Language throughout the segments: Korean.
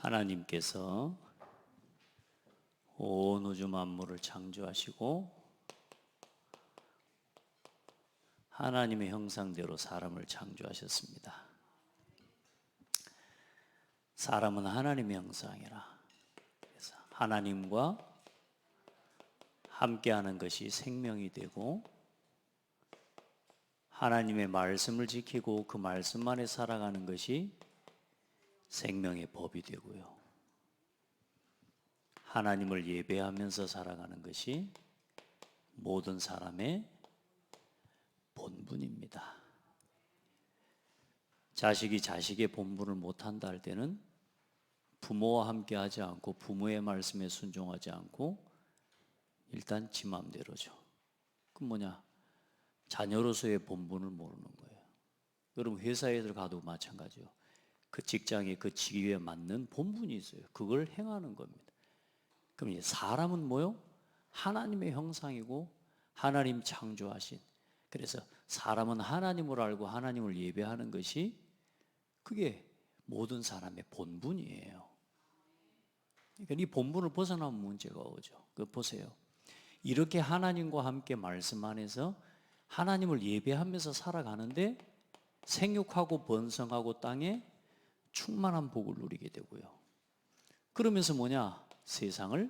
하나님께서 온 우주 만물을 창조하시고 하나님의 형상대로 사람을 창조하셨습니다. 사람은 하나님의 형상이라. 그래서 하나님과 함께하는 것이 생명이 되고 하나님의 말씀을 지키고 그 말씀 안에 살아가는 것이 생명의 법이 되고요. 하나님을 예배하면서 살아가는 것이 모든 사람의 본분입니다. 자식이 자식의 본분을 못한다 할 때는 부모와 함께 하지 않고 부모의 말씀에 순종하지 않고 일단 지 마음대로죠. 그럼 뭐냐? 자녀로서의 본분을 모르는 거예요. 여러분 회사에 들어가도 마찬가지요. 그 직장에 그 직위에 맞는 본분이 있어요. 그걸 행하는 겁니다. 그럼 이제 사람은 뭐요? 하나님의 형상이고 하나님 창조하신. 그래서 사람은 하나님을 알고 하나님을 예배하는 것이 그게 모든 사람의 본분이에요. 그러니까 이 본분을 벗어나면 문제가 오죠. 그 보세요. 이렇게 하나님과 함께 말씀 안에서 하나님을 예배하면서 살아가는데 생육하고 번성하고 땅에 충만한 복을 누리게 되고요. 그러면서 뭐냐? 세상을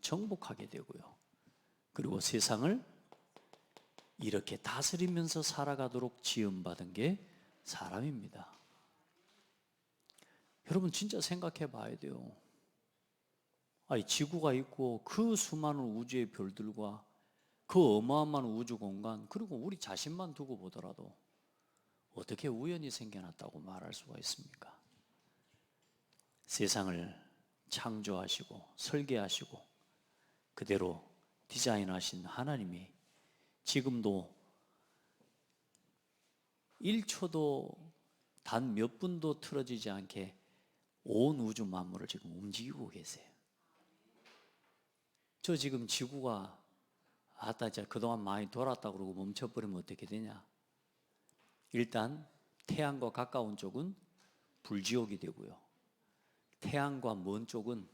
정복하게 되고요. 그리고 세상을 이렇게 다스리면서 살아가도록 지음받은 게 사람입니다. 여러분 진짜 생각해 봐야 돼요. 아니, 지구가 있고 그 수많은 우주의 별들과 그 어마어마한 우주 공간, 그리고 우리 자신만 두고 보더라도 어떻게 우연히 생겨났다고 말할 수가 있습니까? 세상을 창조하시고 설계하시고 그대로 디자인하신 하나님이 지금도 1초도 단 몇 분도 틀어지지 않게 온 우주 만물을 지금 움직이고 계세요. 저 지금 지구가 진짜 그동안 많이 돌았다 그러고 멈춰버리면 어떻게 되냐? 일단 태양과 가까운 쪽은 불지옥이 되고요. 태양과 먼 쪽은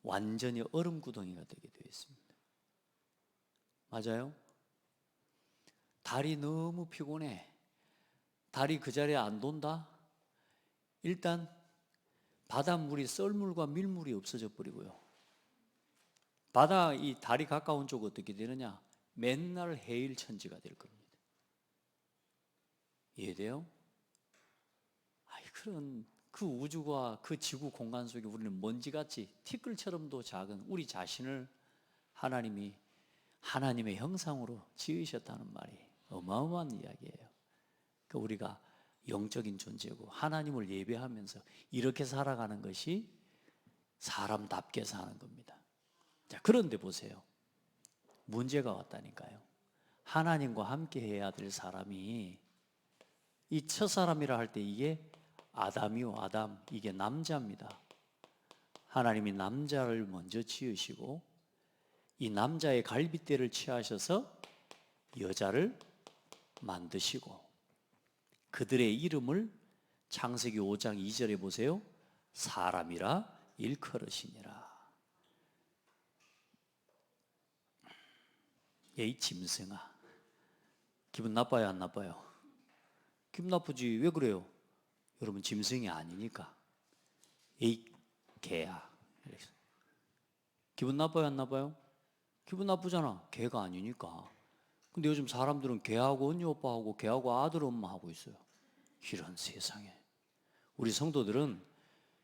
완전히 얼음 구덩이가 되게 되어 있습니다. 맞아요? 달이 너무 피곤해. 달이 그 자리에 안 돈다? 일단 바닷물이 썰물과 밀물이 없어져 버리고요. 이 달이 가까운 쪽 어떻게 되느냐? 맨날 해일천지가 될 겁니다. 이해돼요? 그런 그 우주와 그 지구 공간 속에 우리는 먼지같이 티끌처럼도 작은 우리 자신을 하나님이 하나님의 형상으로 지으셨다는 말이 어마어마한 이야기예요. 그러니까 우리가 영적인 존재고 하나님을 예배하면서 이렇게 살아가는 것이 사람답게 사는 겁니다. 자, 그런데 보세요. 문제가 왔다니까요. 하나님과 함께 해야 될 사람이 이 첫사람이라 할 때 이게 아담이요, 아담. 이게 남자입니다. 하나님이 남자를 먼저 지으시고 이 남자의 갈빗대를 취하셔서 여자를 만드시고 그들의 이름을 창세기 5장 2절에 보세요. 사람이라 일컬으시니라. 이 짐승아. 기분 나빠요, 안 나빠요? 기분 나쁘지. 왜 그래요? 여러분 짐승이 아니니까. 에이 개야. 기분 나빠요, 안 나빠요? 기분 나쁘잖아. 개가 아니니까. 근데 요즘 사람들은 개하고 언니 오빠하고 개하고 아들 엄마 하고 있어요. 이런 세상에. 우리 성도들은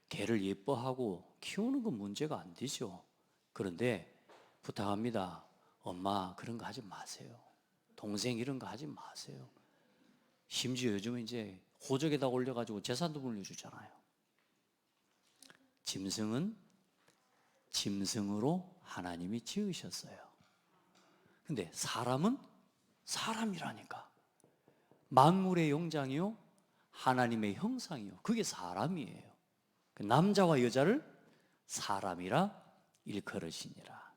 개를 예뻐하고 키우는 건 문제가 안 되죠. 그런데 부탁합니다. 엄마 그런 거 하지 마세요. 동생 이런 거 하지 마세요. 심지어 요즘은 이제 호적에다 올려가지고 재산도 물려주잖아요. 짐승은 짐승으로 하나님이 지으셨어요. 근데 사람은 사람이라니까. 만물의 영장이요, 하나님의 형상이요. 그게 사람이에요. 남자와 여자를 사람이라 일컬으시니라.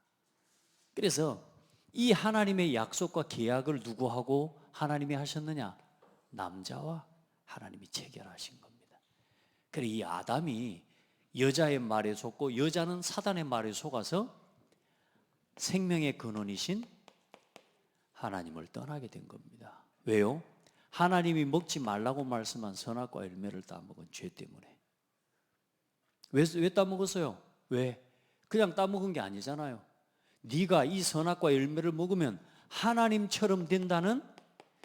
그래서 이 하나님의 약속과 계약을 누구하고 하나님이 하셨느냐? 남자와 하나님이 체결하신 겁니다. 그래 이 아담이 여자의 말에 속고 여자는 사단의 말에 속아서 생명의 근원이신 하나님을 떠나게 된 겁니다. 왜요? 하나님이 먹지 말라고 말씀한 선악과 열매를 따먹은 죄 때문에. 왜 따먹었어요? 왜? 그냥 따먹은 게 아니잖아요. 네가 이 선악과 열매를 먹으면 하나님처럼 된다는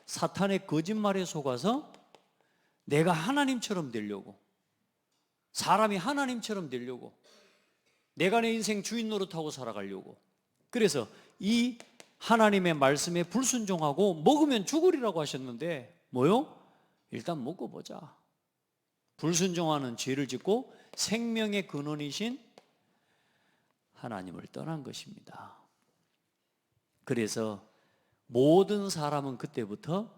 사탄의 거짓말에 속아서 내가 하나님처럼 되려고, 사람이 하나님처럼 되려고, 내가 내 인생 주인 노릇하고 살아가려고, 그래서 이 하나님의 말씀에 불순종하고 먹으면 죽으리라고 하셨는데 뭐요? 일단 먹고 보자. 불순종하는 죄를 짓고 생명의 근원이신 하나님을 떠난 것입니다. 그래서 모든 사람은 그때부터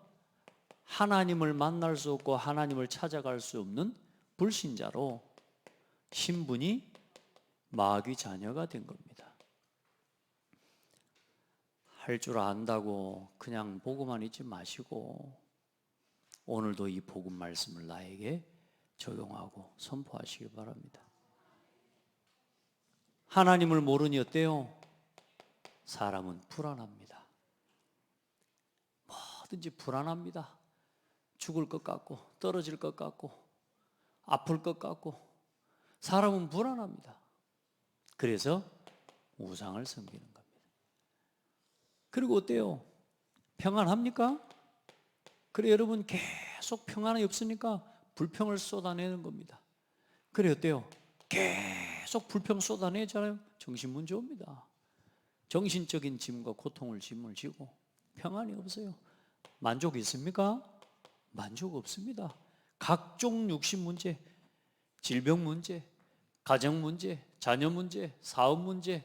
하나님을 만날 수 없고 하나님을 찾아갈 수 없는 불신자로 신분이 마귀 자녀가 된 겁니다. 할 줄 안다고 그냥 보고만 있지 마시고 오늘도 이 복음 말씀을 나에게 적용하고 선포하시기 바랍니다. 하나님을 모르니 어때요? 사람은 불안합니다. 뭐든지 불안합니다. 죽을 것 같고 떨어질 것 같고 아플 것 같고 사람은 불안합니다. 그래서 우상을 섬기는 겁니다. 그리고 어때요? 평안합니까? 그래 여러분 계속 평안이 없으니까 불평을 쏟아내는 겁니다. 그래 어때요? 계속 불평 쏟아내잖아요. 정신문제 옵니다. 정신적인 짐과 고통을 짐을 지고 평안이 없어요. 만족이 있습니까? 만족 없습니다. 각종 육신 문제, 질병 문제, 가정 문제, 자녀 문제, 사업 문제,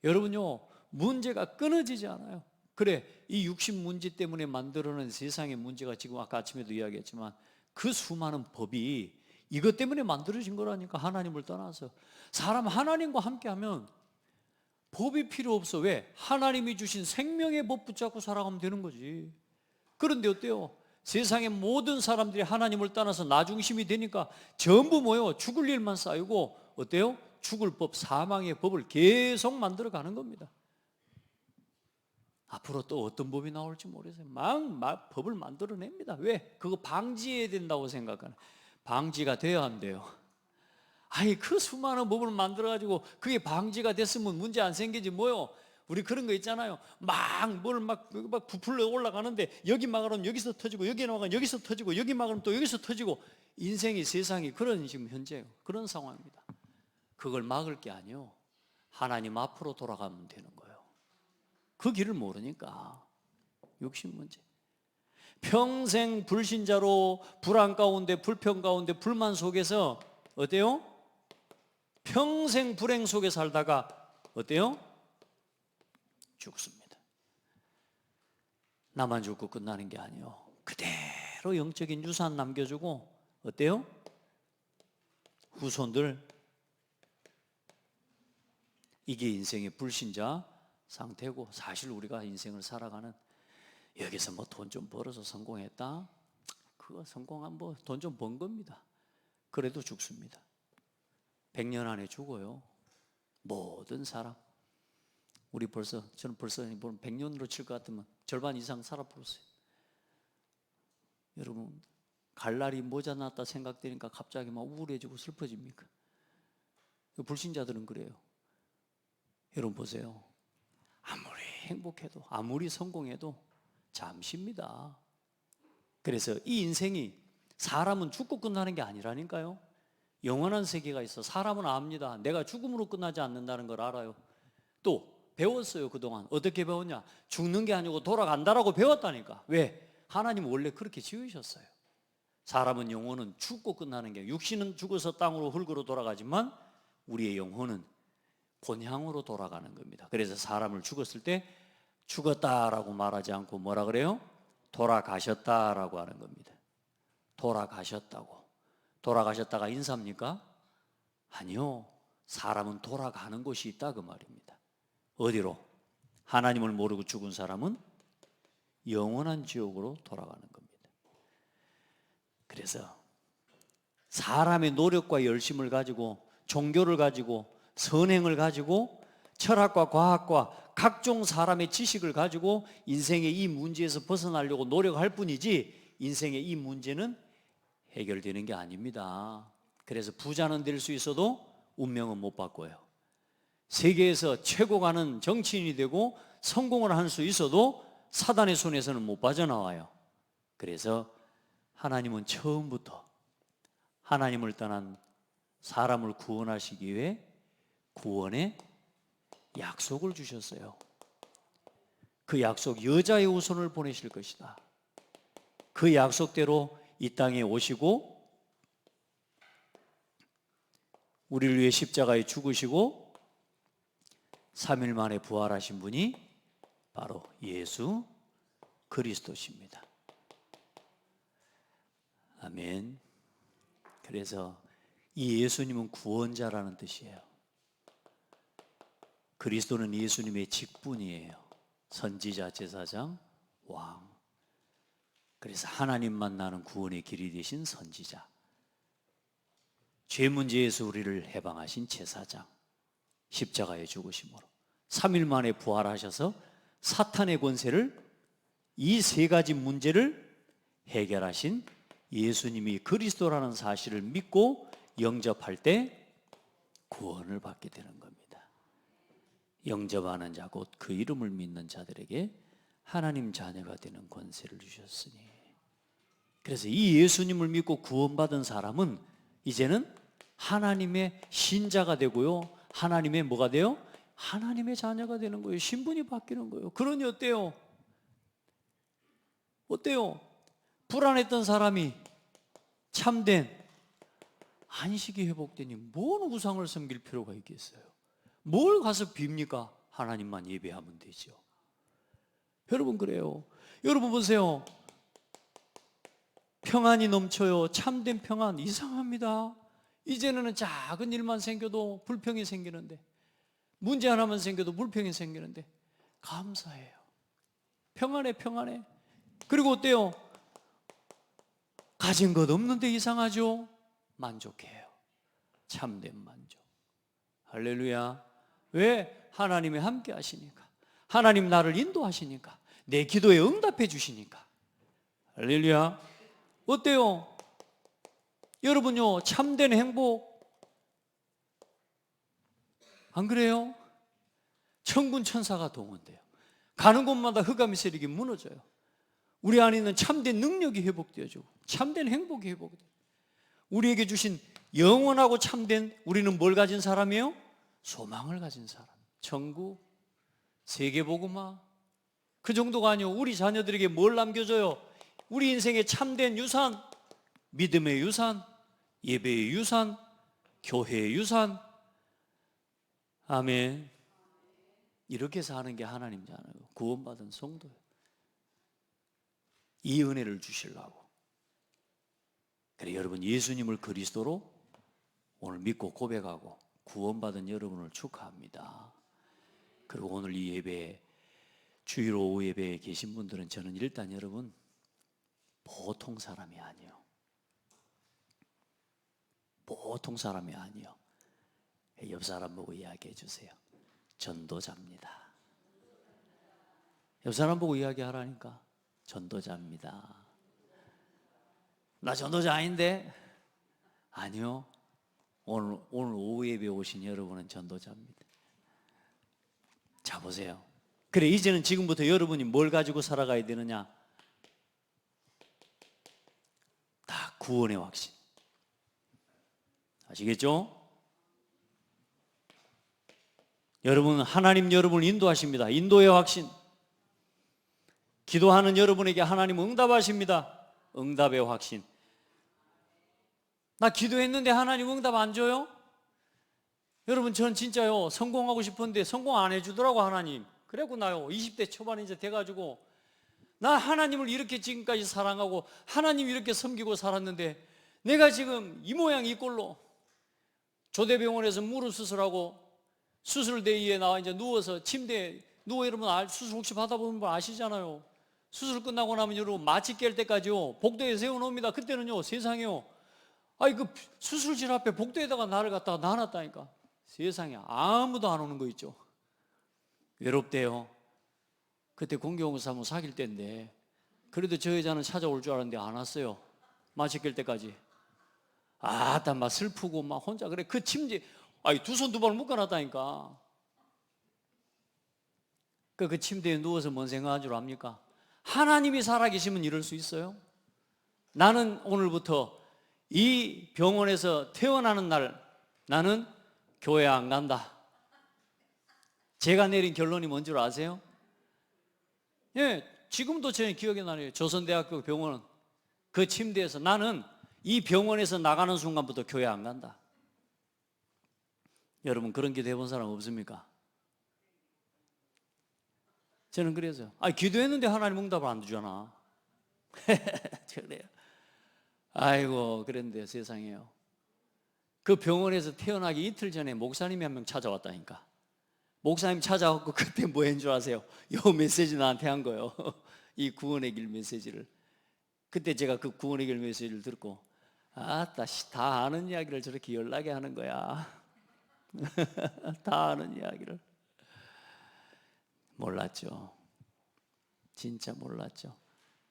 여러분요 문제가 끊어지지 않아요. 그래 이 육신 문제 때문에 만들어낸 세상의 문제가 지금 아까 아침에도 이야기했지만 그 수많은 법이 이것 때문에 만들어진 거라니까. 하나님을 떠나서 사람 하나님과 함께하면 법이 필요 없어. 왜? 하나님이 주신 생명의 법 붙잡고 살아가면 되는 거지. 그런데 어때요? 세상의 모든 사람들이 하나님을 떠나서 나 중심이 되니까 전부 뭐예요? 죽을 일만 쌓이고 어때요? 죽을 법, 사망의 법을 계속 만들어 가는 겁니다. 앞으로 또 어떤 법이 나올지 모르겠어요. 막 법을 만들어냅니다. 왜? 그거 방지해야 된다고 생각하는. 방지가 돼야 한대요. 아니 그 수많은 법을 만들어가지고 그게 방지가 됐으면 문제 안 생기지 뭐요. 우리 그런 거 있잖아요. 막 부풀러 올라가는데 여기 막으면 여기서 터지고 여기 막으면 여기서 터지고 여기 막으면 또 여기서 터지고 인생이 세상이 그런 지금 현재 그런 상황입니다. 그걸 막을 게 아니요. 하나님 앞으로 돌아가면 되는 거예요. 그 길을 모르니까 욕심 문제. 평생 불신자로 불안 가운데 불평 가운데 불만 속에서 어때요? 평생 불행 속에 살다가 어때요? 죽습니다. 나만 죽고 끝나는 게 아니에요. 그대로 영적인 유산 남겨주고 어때요? 후손들. 이게 인생의 불신자 상태고 사실 우리가 인생을 살아가는 여기서 뭐 돈 좀 벌어서 성공했다? 그거 성공한 뭐 돈 좀 번 겁니다. 그래도 죽습니다. 100년 안에 죽어요. 모든 사람. 저는 벌써 100년으로 칠 것 같으면 절반 이상 살아버렸어요. 여러분, 갈 날이 모자랐다 생각되니까 갑자기 막 우울해지고 슬퍼집니까? 불신자들은 그래요. 여러분 보세요. 아무리 행복해도 아무리 성공해도 잠시입니다. 그래서 이 인생이 사람은 죽고 끝나는 게 아니라니까요. 영원한 세계가 있어. 사람은 압니다. 내가 죽음으로 끝나지 않는다는 걸 알아요. 또 배웠어요. 그동안 어떻게 배웠냐? 죽는 게 아니고 돌아간다라고 배웠다니까. 왜? 하나님 원래 그렇게 지으셨어요. 사람은 영혼은 죽고 끝나는 게, 육신은 죽어서 땅으로 흙으로 돌아가지만 우리의 영혼은 본향으로 돌아가는 겁니다. 그래서 사람을 죽었을 때 죽었다라고 말하지 않고 뭐라 그래요? 돌아가셨다라고 하는 겁니다. 돌아가셨다고. 돌아가셨다가 인사입니까? 아니요. 사람은 돌아가는 곳이 있다 그 말입니다. 어디로? 하나님을 모르고 죽은 사람은 영원한 지옥으로 돌아가는 겁니다. 그래서 사람의 노력과 열심을 가지고 종교를 가지고 선행을 가지고 철학과 과학과 각종 사람의 지식을 가지고 인생의 이 문제에서 벗어나려고 노력할 뿐이지 인생의 이 문제는 해결되는 게 아닙니다. 그래서 부자는 될 수 있어도 운명은 못 바꿔요. 세계에서 최고 가는 정치인이 되고 성공을 할 수 있어도 사단의 손에서는 못 빠져나와요. 그래서 하나님은 처음부터 하나님을 떠난 사람을 구원하시기 위해 구원의 약속을 주셨어요. 그 약속, 여자의 후손을 보내실 것이다. 그 약속대로 이 땅에 오시고 우리를 위해 십자가에 죽으시고 3일 만에 부활하신 분이 바로 예수 그리스도십니다. 아멘. 그래서 이 예수님은 구원자라는 뜻이에요. 그리스도는 예수님의 직분이에요. 선지자, 제사장, 왕. 그래서 하나님 만나는 구원의 길이 되신 선지자, 죄 문제에서 우리를 해방하신 제사장, 십자가에 죽으심으로 3일 만에 부활하셔서 사탄의 권세를, 이 세 가지 문제를 해결하신 예수님이 그리스도라는 사실을 믿고 영접할 때 구원을 받게 되는 겁니다. 영접하는 자, 곧 그 이름을 믿는 자들에게 하나님 자녀가 되는 권세를 주셨으니. 그래서 이 예수님을 믿고 구원받은 사람은 이제는 하나님의 신자가 되고요, 하나님의 뭐가 돼요? 하나님의 자녀가 되는 거예요. 신분이 바뀌는 거예요. 그러니 어때요? 어때요? 불안했던 사람이 참된 안식이 회복되니 뭔 우상을 섬길 필요가 있겠어요? 뭘 가서 빕니까? 하나님만 예배하면 되죠. 여러분, 그래요. 여러분 보세요. 평안이 넘쳐요. 참된 평안. 이상합니다. 이제는 작은 일만 생겨도 불평이 생기는데, 문제 하나만 생겨도 불평이 생기는데, 감사해요. 평안해, 평안해. 그리고 어때요? 가진 것 없는데 이상하죠? 만족해요. 참된 만족. 할렐루야. 왜? 하나님이 함께 하시니까. 하나님 나를 인도하시니까. 내 기도에 응답해 주시니까. 할렐루야. 어때요? 여러분요, 참된 행복 안 그래요? 천군 천사가 동원돼요. 가는 곳마다 흑암의 세력이 무너져요. 우리 안에 있는 참된 능력이 회복되어지고 참된 행복이 회복돼요. 우리에게 주신 영원하고 참된, 우리는 뭘 가진 사람이에요? 소망을 가진 사람. 천국, 세계복음화, 그 정도가 아니요, 우리 자녀들에게 뭘 남겨줘요? 우리 인생의 참된 유산, 믿음의 유산, 예배의 유산, 교회의 유산. 아멘. 이렇게 사는 게 하나님 자녀예요. 구원받은 성도예요. 이 은혜를 주시려고. 그래, 여러분, 예수님을 그리스도로 오늘 믿고 고백하고 구원받은 여러분을 축하합니다. 그리고 오늘 이 예배에, 주일 오후 예배에 계신 분들은 저는 일단 여러분 보통 사람이 아니에요. 보통 사람이 아니에요. 옆 사람 보고 이야기해 주세요. 전도자입니다. 옆 사람 보고 이야기하라니까. 전도자입니다. 나 전도자 아닌데? 아니요. 오늘 오후 예배에 오신 여러분은 전도자입니다. 자, 보세요. 그래, 이제는 지금부터 여러분이 뭘 가지고 살아가야 되느냐? 다 구원의 확신. 아시겠죠? 여러분, 하나님 여러분을 인도하십니다. 인도의 확신. 기도하는 여러분에게 하나님 응답하십니다. 응답의 확신. 나 기도했는데 하나님 응답 안 줘요? 여러분, 전 진짜요, 성공하고 싶었는데 성공 안 해주더라고, 하나님. 그래갖고 나요, 20대 초반에 이제 돼가지고, 나 하나님을 이렇게 지금까지 사랑하고 하나님 이렇게 섬기고 살았는데, 내가 지금 이 모양 이 꼴로 조대병원에서 무릎 수술하고 수술대기에 나와 이제 누워서 침대에 누워, 여러분 수술 혹시 받아보는 분 아시잖아요. 수술 끝나고 나면 여러분 마취 깰 때까지요 복도에 세워놓습니다. 그때는요, 세상에요, 아니 그 수술실 앞에 복도에다가 나를 갖다가 놔놨다니까. 세상에 아무도 안 오는 거 있죠. 외롭대요. 그때 공경사무 사귈 때인데 그래도 저 여자는 찾아올 줄 알았는데 안 왔어요. 마취 낄 때까지. 아따 막 슬프고 막 혼자 그래. 그 침대 아니 두 손 두 발 묶어놨다니까. 그 침대에 누워서 뭔 생각한 줄 압니까? 하나님이 살아계시면 이럴 수 있어요? 나는 오늘부터 이 병원에서 퇴원하는 날 나는 교회 안 간다. 제가 내린 결론이 뭔 줄 아세요? 예, 지금도 저는 기억이 나네요. 조선대학교 병원 그 침대에서 나는 이 병원에서 나가는 순간부터 교회 안 간다. 여러분 그런 기도 해본 사람 없습니까? 저는 그래서 기도했는데 하나님 응답을 안 주잖아. 그래요. 아이고 그랬는데 세상에요. 그 병원에서 태어나기 이틀 전에 목사님이 한 명 찾아왔다니까. 목사님 찾아왔고 그때 뭐 했는 줄 아세요? 요 메시지 나한테 한 거예요. 이 구원의 길 메시지를. 그때 제가 그 구원의 길 메시지를 듣고 아따 다 아는 이야기를 저렇게 연락이 하는 거야. 다 아는 이야기를. 몰랐죠. 진짜 몰랐죠.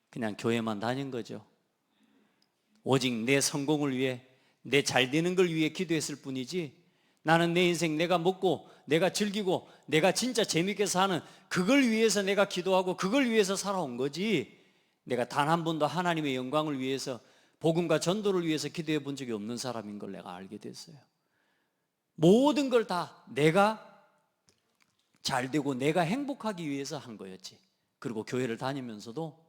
그냥 교회만 다닌 거죠. 오직 내 성공을 위해 내 잘 되는 걸 위해 기도했을 뿐이지 나는 내 인생 내가 먹고 내가 즐기고 내가 진짜 재밌게 사는 그걸 위해서 내가 기도하고 그걸 위해서 살아온 거지 내가 단 한 번도 하나님의 영광을 위해서 복음과 전도를 위해서 기도해 본 적이 없는 사람인 걸 내가 알게 됐어요. 모든 걸 다 내가 잘 되고 내가 행복하기 위해서 한 거였지. 그리고 교회를 다니면서도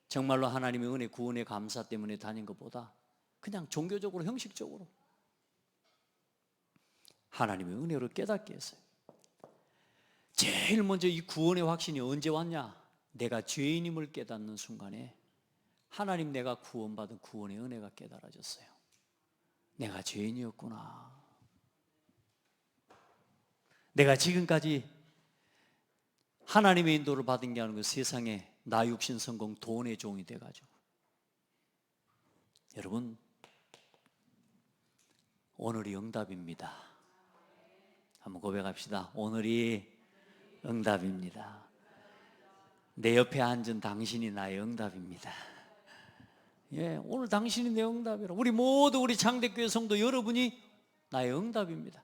정말로 하나님의 은혜 구원의 감사 때문에 다닌 것보다 그냥 종교적으로 형식적으로 하나님의 은혜로 깨닫게 했어요. 제일 먼저 이 구원의 확신이 언제 왔냐? 내가 죄인임을 깨닫는 순간에 하나님 내가 구원받은 구원의 은혜가 깨달아졌어요. 내가 죄인이었구나. 내가 지금까지 하나님의 인도를 받은 게 아니고 세상에 나 육신 성공 돈의 종이 돼가지고 여러분 오늘이 응답입니다. 한번 고백합시다. 오늘이 응답입니다. 내 옆에 앉은 당신이 나의 응답입니다. 예, 오늘 당신이 내 응답이라. 우리 모두 우리 장대교회 성도 여러분이 나의 응답입니다.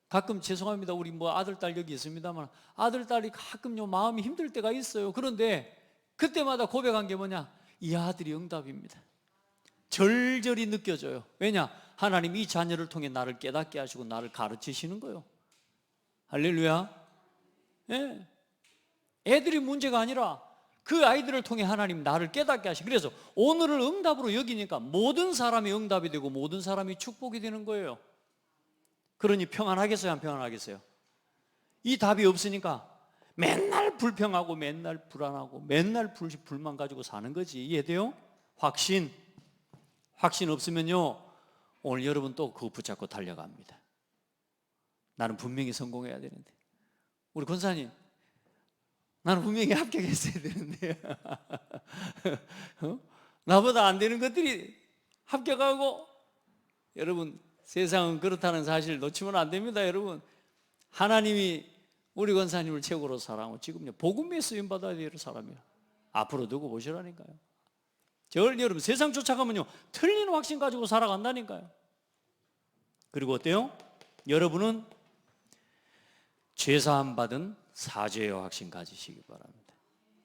가끔 죄송합니다. 우리 아들, 딸 여기 있습니다만 아들, 딸이 가끔 마음이 힘들 때가 있어요. 그런데 그때마다 고백한 게 뭐냐? 이 아들이 응답입니다. 절절히 느껴져요. 왜냐? 하나님 이 자녀를 통해 나를 깨닫게 하시고 나를 가르치시는 거예요. 할렐루야. 예. 애들이 문제가 아니라 그 아이들을 통해 하나님 나를 깨닫게 하시고 그래서 오늘을 응답으로 여기니까 모든 사람이 응답이 되고 모든 사람이 축복이 되는 거예요. 그러니 평안하겠어요? 안 평안하겠어요? 이 답이 없으니까 맨날 불평하고 맨날 불안하고 맨날 불만 가지고 사는 거지. 이해돼요? 확신 없으면요 오늘 여러분 또 그거 붙잡고 달려갑니다. 나는 분명히 성공해야 되는데 우리 권사님 나는 분명히 합격했어야 되는데 나보다 안 되는 것들이 합격하고 여러분 세상은 그렇다는 사실을 놓치면 안 됩니다. 여러분 하나님이 우리 권사님을 최고로 사랑하고 지금요 복음에 쓰임받아야 될 사람이에요. 앞으로 두고 보시라니까요. 여러분 세상 쫓아가면요 틀린 확신 가지고 살아간다니까요. 그리고 어때요? 여러분은 죄사함 받은 사죄의 확신 가지시기 바랍니다.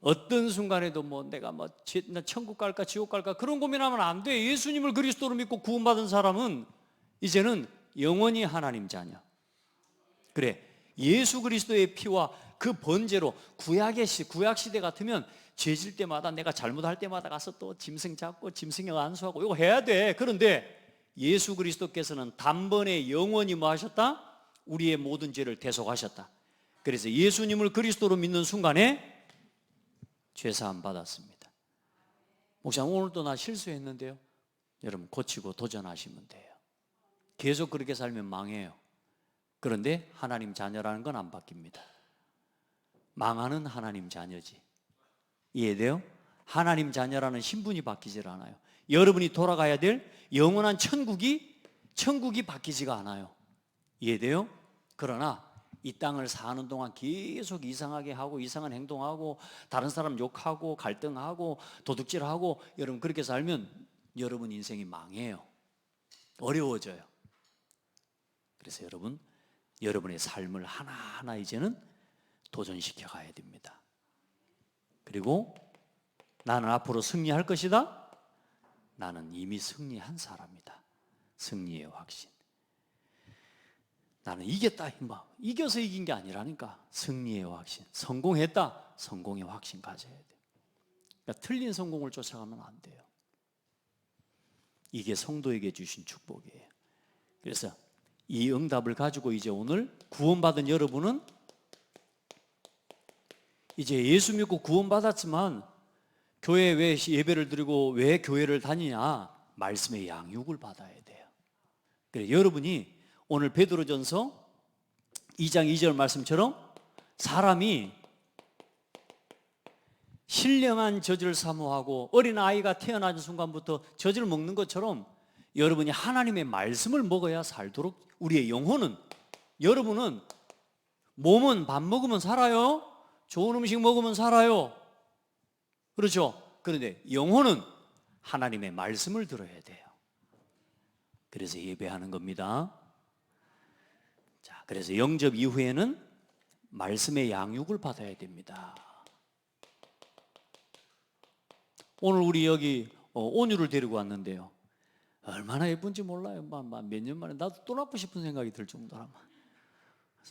어떤 순간에도 내가 나 천국 갈까 지옥 갈까 그런 고민하면 안 돼. 예수님을 그리스도로 믿고 구원받은 사람은 이제는 영원히 하나님 자녀. 그래 예수 그리스도의 피와 그 번제로 구약 시대 같으면 죄질 때마다 내가 잘못할 때마다 가서 또 짐승 잡고 짐승에 안수하고 이거 해야 돼. 그런데 예수 그리스도께서는 단번에 영원히 뭐 하셨다? 우리의 모든 죄를 대속하셨다. 그래서 예수님을 그리스도로 믿는 순간에 죄사함 받았습니다. 목사님 오늘도 나 실수했는데요. 여러분 고치고 도전하시면 돼요. 계속 그렇게 살면 망해요. 그런데 하나님 자녀라는 건 안 바뀝니다. 망하는 하나님 자녀지. 이해돼요? 하나님 자녀라는 신분이 바뀌질 않아요. 여러분이 돌아가야 될 영원한 천국이 바뀌지가 않아요. 이해돼요? 그러나 이 땅을 사는 동안 계속 이상하게 하고 이상한 행동하고 다른 사람 욕하고 갈등하고 도둑질하고 여러분 그렇게 살면 여러분 인생이 망해요. 어려워져요. 그래서 여러분, 여러분의 삶을 하나하나 이제는 도전시켜 가야 됩니다. 그리고 나는 앞으로 승리할 것이다. 나는 이미 승리한 사람이다. 승리의 확신. 나는 이겼다. 이겨서 이긴 게 아니라니까. 승리의 확신. 성공했다. 성공의 확신 가져야 돼요. 그러니까 틀린 성공을 쫓아가면 안 돼요. 이게 성도에게 주신 축복이에요. 그래서 이 응답을 가지고 이제 오늘 구원받은 여러분은 이제 예수 믿고 구원받았지만 교회에 왜 예배를 드리고 왜 교회를 다니냐? 말씀의 양육을 받아야 돼요. 그래 여러분이 오늘 베드로전서 2장 2절 말씀처럼 사람이 신령한 젖을 사모하고 어린아이가 태어나는 순간부터 젖을 먹는 것처럼 여러분이 하나님의 말씀을 먹어야 살도록 우리의 영혼은, 여러분은 몸은 밥 먹으면 살아요. 좋은 음식 먹으면 살아요. 그렇죠? 그런데 영혼은 하나님의 말씀을 들어야 돼요. 그래서 예배하는 겁니다. 자, 그래서 영접 이후에는 말씀의 양육을 받아야 됩니다. 오늘 우리 여기 온유를 데리고 왔는데요. 얼마나 예쁜지 몰라요. 몇 년 만에 나도 또 낳고 싶은 생각이 들 정도라.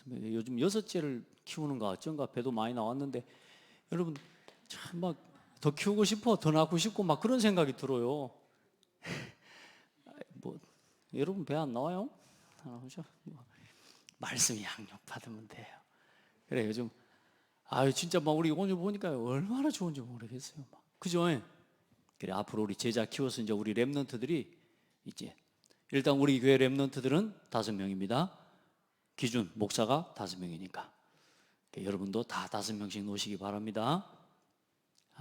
요즘 6째를 키우는가 어쩐가 배도 많이 나왔는데 여러분 참 막 더 키우고 싶어, 더 낳고 싶고 막 그런 생각이 들어요. 뭐 여러분 배 안 나와요? 말씀 양육 받으면 돼요. 그래 요즘 진짜 막 우리 온유 보니까 얼마나 좋은지 모르겠어요. 그죠? 그래 앞으로 우리 제자 키워서 이제 우리 렘넌트들이 이제 일단 우리 교회 렘넌트들은 5명입니다. 기준 목사가 5명이니까 여러분도 다 5명씩 놓으시기 바랍니다.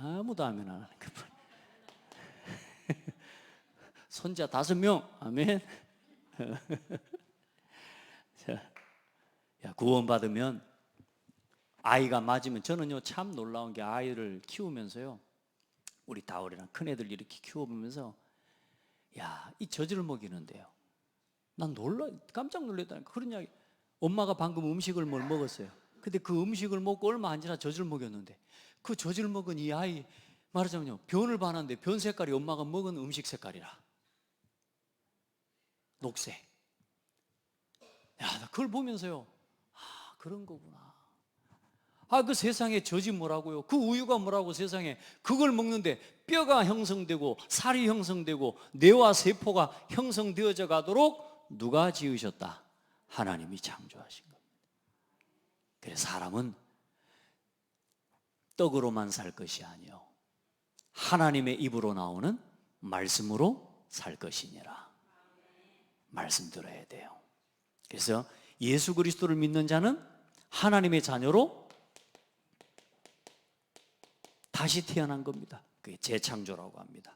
아무도 아멘 안 하는 것뿐. 손자 5명 아멘. 자, 구원받으면 아이가 맞으면 저는요 참 놀라운 게 아이를 키우면서요 우리 다월이랑 큰애들 이렇게 키워보면서 이 젖을 먹이는데요 난 깜짝 놀랐다니까. 그런 이야기. 엄마가 방금 음식을 뭘 먹었어요. 근데 그 음식을 먹고 얼마 안 지나 젖을 먹였는데 그 젖을 먹은 이 아이 말하자면요 변을 봤는데 변 색깔이 엄마가 먹은 음식 색깔이라 녹색. 나 그걸 보면서요 그런 거구나. 그 세상에 젖이 뭐라고요? 그 우유가 뭐라고 세상에. 그걸 먹는데 뼈가 형성되고 살이 형성되고 뇌와 세포가 형성되어져 가도록 누가 지으셨다? 하나님이 창조하신 겁니다. 그래서 사람은 떡으로만 살 것이 아니요 하나님의 입으로 나오는 말씀으로 살 것이니라. 말씀 들어야 돼요. 그래서 예수 그리스도를 믿는 자는 하나님의 자녀로 다시 태어난 겁니다. 그게 재창조라고 합니다.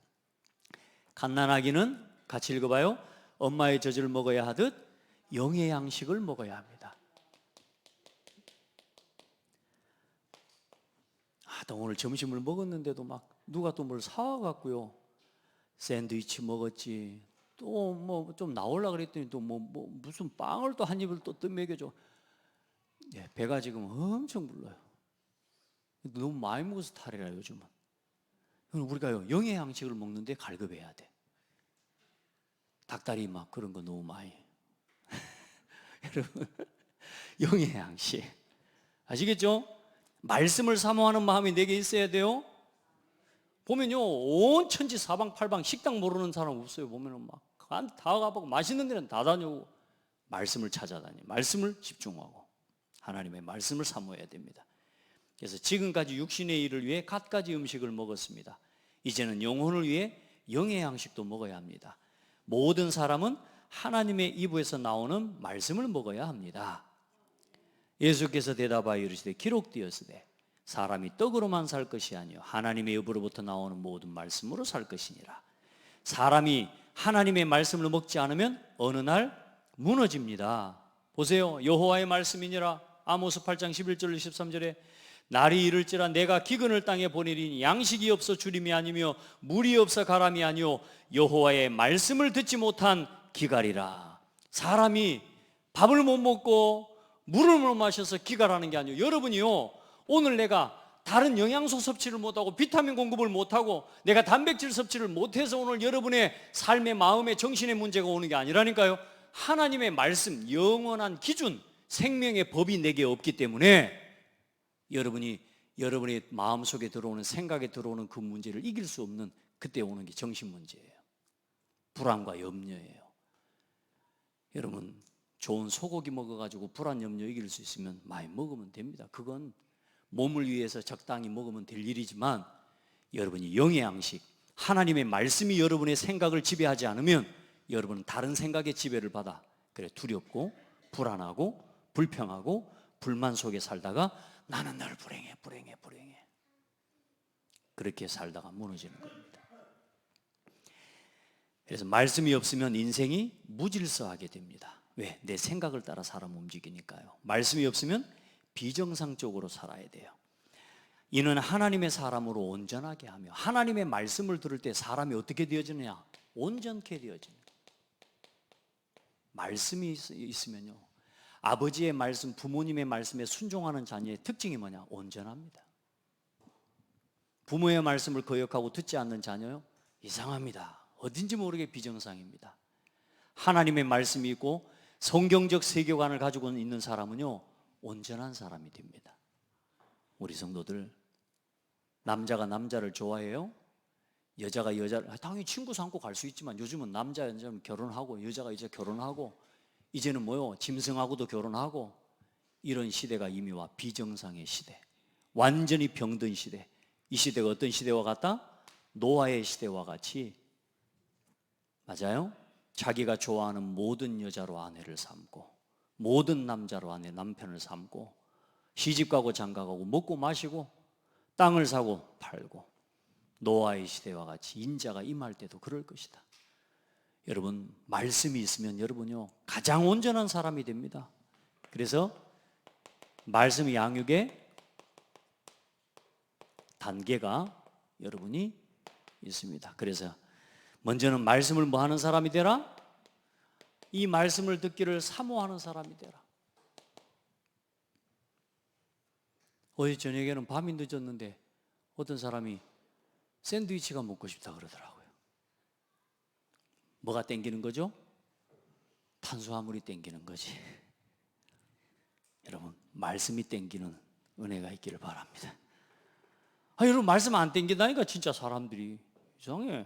갓난아기는 같이 읽어봐요. 엄마의 젖을 먹어야 하듯 영의 양식을 먹어야 합니다. 오늘 점심을 먹었는데도 막 누가 또 뭘 사와갖고요 샌드위치 먹었지. 또 뭐 좀 나오려고 그랬더니 또 무슨 빵을 또 한 입을 또 먹여줘. 배가 지금 엄청 불러요. 너무 많이 먹어서 탈이라 요즘은. 우리가 영의 양식을 먹는데 갈급해야 돼. 닭다리 막 그런 거 너무 많이. 여러분 영의 양식 아시겠죠? 말씀을 사모하는 마음이 내게 있어야 돼요. 보면요 온 천지 사방팔방 식당 모르는 사람 없어요. 보면은 막 다 가보고 맛있는 데는 다 다녀오고 말씀을 찾아다니 말씀을 집중하고 하나님의 말씀을 사모해야 됩니다. 그래서 지금까지 육신의 일을 위해 갖가지 음식을 먹었습니다. 이제는 영혼을 위해 영의 양식도 먹어야 합니다. 모든 사람은 하나님의 입에서 나오는 말씀을 먹어야 합니다. 예수께서 대답하여 이르시되 기록되었으되 사람이 떡으로만 살 것이 아니요 하나님의 입으로부터 나오는 모든 말씀으로 살 것이니라. 사람이 하나님의 말씀을 먹지 않으면 어느 날 무너집니다. 보세요. 여호와의 말씀이니라. 아모스 8장 11절 13절에 날이 이를지라 내가 기근을 땅에 보내리니 양식이 없어 주림이 아니며 물이 없어 가람이 아니요 여호와의 말씀을 듣지 못한 기갈이라. 사람이 밥을 못 먹고 물을 못 마셔서 기갈하는 게 아니에요. 여러분이요, 오늘 내가 다른 영양소 섭취를 못하고 비타민 공급을 못하고 내가 단백질 섭취를 못해서 오늘 여러분의 삶의 마음의 정신의 문제가 오는 게 아니라니까요. 하나님의 말씀, 영원한 기준, 생명의 법이 내게 없기 때문에 여러분의 마음속에 들어오는, 생각에 들어오는 그 문제를 이길 수 없는, 그때 오는 게 정신 문제예요. 불안과 염려예요. 여러분, 좋은 소고기 먹어가지고 불안 염려 이길 수 있으면 많이 먹으면 됩니다. 그건 몸을 위해서 적당히 먹으면 될 일이지만, 여러분이 영의 양식, 하나님의 말씀이 여러분의 생각을 지배하지 않으면 여러분은 다른 생각의 지배를 받아 그래 두렵고 불안하고 불평하고 불만 속에 살다가 나는 늘 불행해 그렇게 살다가 무너지는 겁니다. 그래서 말씀이 없으면 인생이 무질서하게 됩니다. 왜? 내 생각을 따라 사람 움직이니까요. 말씀이 없으면 비정상적으로 살아야 돼요. 이는 하나님의 사람으로 온전하게 하며, 하나님의 말씀을 들을 때 사람이 어떻게 되어지느냐? 온전케 되어집니다. 말씀이 있으면요, 아버지의 말씀, 부모님의 말씀에 순종하는 자녀의 특징이 뭐냐? 온전합니다. 부모의 말씀을 거역하고 듣지 않는 자녀요, 이상합니다. 어딘지 모르게 비정상입니다. 하나님의 말씀이 있고 성경적 세계관을 가지고 있는 사람은요, 온전한 사람이 됩니다. 우리 성도들, 남자가 남자를 좋아해요? 여자가 여자를, 당연히 친구 삼고 갈 수 있지만 요즘은 남자 여자는 결혼하고 여자가 이제 결혼하고 이제는 뭐요? 짐승하고도 결혼하고, 이런 시대가 이미 와. 비정상의 시대, 완전히 병든 시대. 이 시대가 어떤 시대와 같다? 노아의 시대와 같이, 맞아요? 자기가 좋아하는 모든 여자로 아내를 삼고 모든 남자로 아내 남편을 삼고 시집가고 장가가고 먹고 마시고 땅을 사고 팔고, 노아의 시대와 같이 인자가 임할 때도 그럴 것이다. 여러분, 말씀이 있으면 여러분요, 가장 온전한 사람이 됩니다. 그래서 말씀 양육의 단계가 여러분이 있습니다. 그래서 먼저는 말씀을 뭐 하는 사람이 되라? 이 말씀을 듣기를 사모하는 사람이 되라. 어제 저녁에는 밤이 늦었는데 어떤 사람이 샌드위치가 먹고 싶다 그러더라고요. 뭐가 땡기는 거죠? 탄수화물이 땡기는 거지. 여러분, 말씀이 땡기는 은혜가 있기를 바랍니다. 여러분, 말씀 안 땡긴다니까 진짜 사람들이 이상해.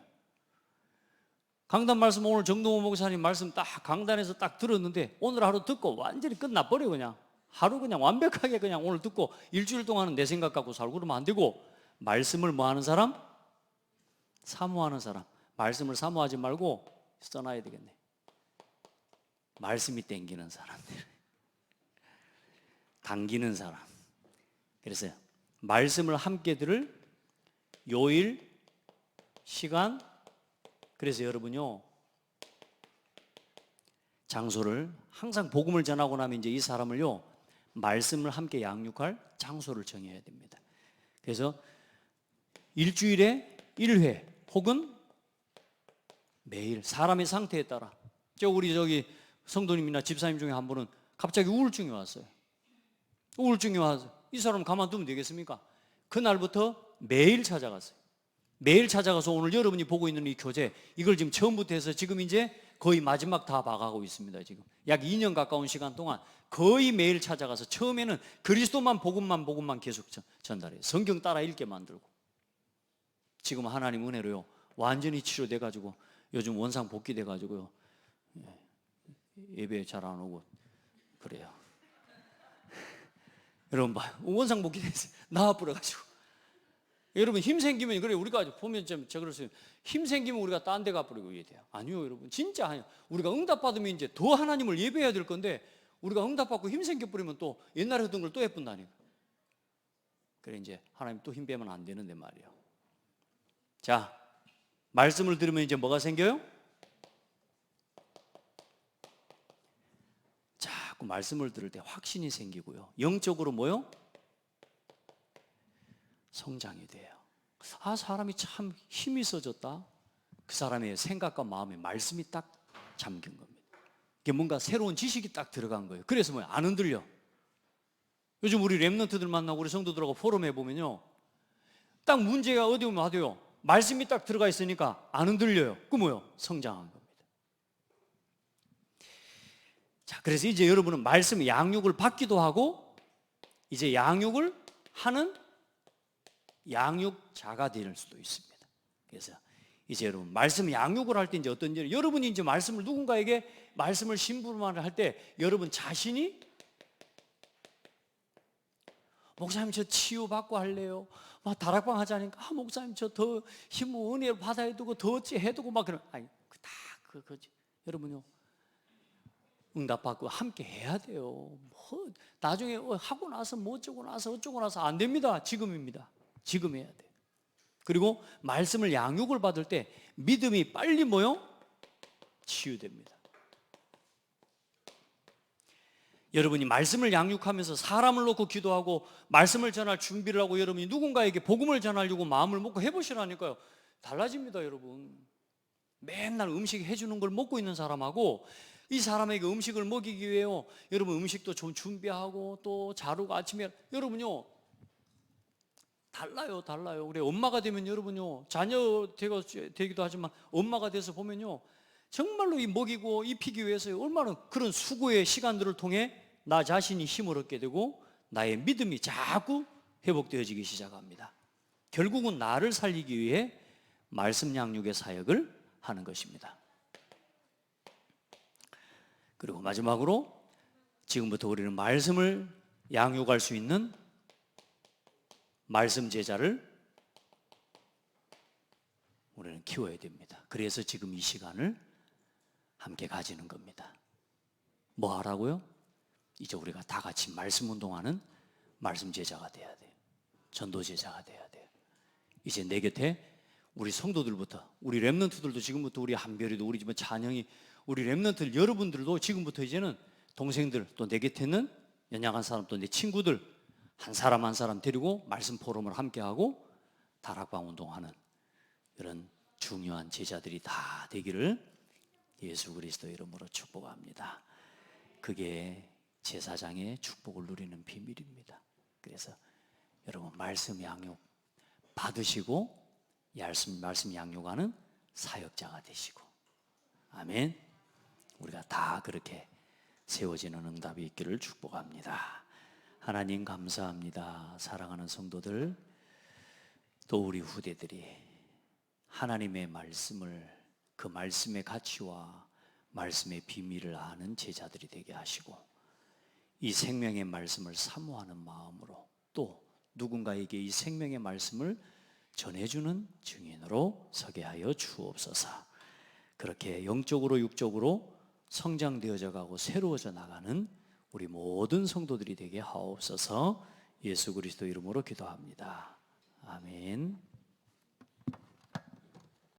강단 말씀, 오늘 정동호 목사님 말씀 딱 강단에서 딱 들었는데 오늘 하루 듣고 완전히 끝나버려. 그냥 하루 그냥 완벽하게 그냥 오늘 듣고 일주일 동안은 내 생각 갖고 살고 그러면 안 되고, 말씀을 뭐 하는 사람? 사모하는 사람. 말씀을 사모하지 말고 써놔야 되겠네. 말씀이 땡기는 사람들, 당기는 사람. 그래서 말씀을 함께 들을 요일, 시간. 그래서 여러분요, 장소를 항상 복음을 전하고 나면 이제 이 사람을요, 말씀을 함께 양육할 장소를 정해야 됩니다. 그래서 일주일에 1회 혹은 매일 사람의 상태에 따라. 우리 성도님이나 집사님 중에 한 분은 갑자기 우울증이 왔어요. 우울증이 와서 이 사람 가만두면 되겠습니까? 그날부터 매일 찾아갔어요. 매일 찾아가서 오늘 여러분이 보고 있는 이 교재, 이걸 지금 처음부터 해서 지금 이제 거의 마지막 다 봐가고 있습니다. 지금 약 2년 가까운 시간 동안 거의 매일 찾아가서 처음에는 그리스도만 복음만 계속 전달해요. 성경 따라 읽게 만들고, 지금 하나님 은혜로요, 완전히 치료돼가지고 요즘 원상 복귀돼가지고요, 예배 잘 안 오고 그래요. 여러분 봐요, 원상 복귀돼서 나와버려가지고. 여러분, 힘 생기면, 그래 우리가 보면 저 그랬어요. 힘 생기면 우리가 딴 데 가버리고 이래야 돼요. 아니요, 여러분, 진짜 아니요. 우리가 응답받으면 이제 더 하나님을 예배해야 될 건데, 우리가 응답받고 힘 생겨버리면 또 옛날에 하던 걸 또 해본다니까. 그래 이제 하나님 또 힘 빼면 안 되는데 말이에요. 자, 말씀을 들으면 이제 뭐가 생겨요? 자꾸 말씀을 들을 때 확신이 생기고요. 영적으로 뭐요? 성장이 돼요. 아, 사람이 참 힘이 있어졌다. 그 사람의 생각과 마음에 말씀이 딱 잠긴 겁니다. 이게 뭔가 새로운 지식이 딱 들어간 거예요. 그래서 뭐야? 안 흔들려. 요즘 우리 랩런트들 만나고 우리 성도들하고 포럼에 보면요, 딱 문제가 어디 오면 하도요, 말씀이 딱 들어가 있으니까 안 흔들려요. 그 뭐요? 성장한 겁니다. 자, 그래서 이제 여러분은 말씀의 양육을 받기도 하고 이제 양육을 하는 양육자가 될 수도 있습니다. 그래서 이제 여러분 말씀 양육을 할 때 이제 어떤 일, 여러분이 이제 말씀을 누군가에게 말씀을 심부름을 할 때 여러분 자신이 목사님 저 치유받고 할래요. 막 다락방 하자니까 아, 목사님 저 더 힘을 은혜를 받아야 되고 더 어찌 해두고 막 그런, 아니 그거지. 여러분요, 응답받고 함께 해야 돼요. 뭐 나중에 하고 나서 뭐 어쩌고 나서 안 됩니다. 지금입니다. 지금 해야 돼요. 그리고 말씀을 양육을 받을 때 믿음이 빨리 뭐요? 치유됩니다. 여러분이 말씀을 양육하면서 사람을 놓고 기도하고 말씀을 전할 준비를 하고 여러분이 누군가에게 복음을 전하려고 마음을 먹고 해보시라니까요. 달라집니다, 여러분. 맨날 음식 해주는 걸 먹고 있는 사람하고 이 사람에게 음식을 먹이기 위해요, 여러분 음식도 좀 준비하고 또 자루가 아침에, 여러분요 달라요. 우리 엄마가 되면 여러분요, 자녀 되기도 하지만 엄마가 돼서 보면요, 정말로 이 먹이고 입히기 위해서 얼마나 그런 수고의 시간들을 통해 나 자신이 힘을 얻게 되고 나의 믿음이 자꾸 회복되어지기 시작합니다. 결국은 나를 살리기 위해 말씀 양육의 사역을 하는 것입니다. 그리고 마지막으로 지금부터 우리는 말씀을 양육할 수 있는 말씀 제자를 우리는 키워야 됩니다. 그래서 지금 이 시간을 함께 가지는 겁니다. 뭐 하라고요? 이제 우리가 다 같이 말씀 운동하는 말씀 제자가 돼야 돼요. 전도 제자가 돼야 돼요. 이제 내 곁에 우리 성도들부터, 우리 랩런트들도 지금부터, 우리 한별이도, 우리 집안 찬영이, 우리 랩런트들 여러분들도 지금부터 이제는 동생들, 또 내 곁에 있는 연약한 사람, 또 내 친구들 한 사람 한 사람 데리고 말씀 포럼을 함께하고 다락방 운동하는 이런 중요한 제자들이 다 되기를 예수 그리스도 이름으로 축복합니다. 그게 제사장의 축복을 누리는 비밀입니다. 그래서 여러분 말씀 양육 받으시고 말씀 양육하는 사역자가 되시고, 아멘. 우리가 다 그렇게 세워지는 응답이 있기를 축복합니다. 하나님 감사합니다. 사랑하는 성도들, 또 우리 후대들이 하나님의 말씀을, 그 말씀의 가치와 말씀의 비밀을 아는 제자들이 되게 하시고 이 생명의 말씀을 사모하는 마음으로 또 누군가에게 이 생명의 말씀을 전해주는 증인으로 서게 하여 주옵소서. 그렇게 영적으로 육적으로 성장되어져 가고 새로워져 나가는 우리 모든 성도들이 되게 하옵소서. 예수 그리스도 이름으로 기도합니다. 아멘.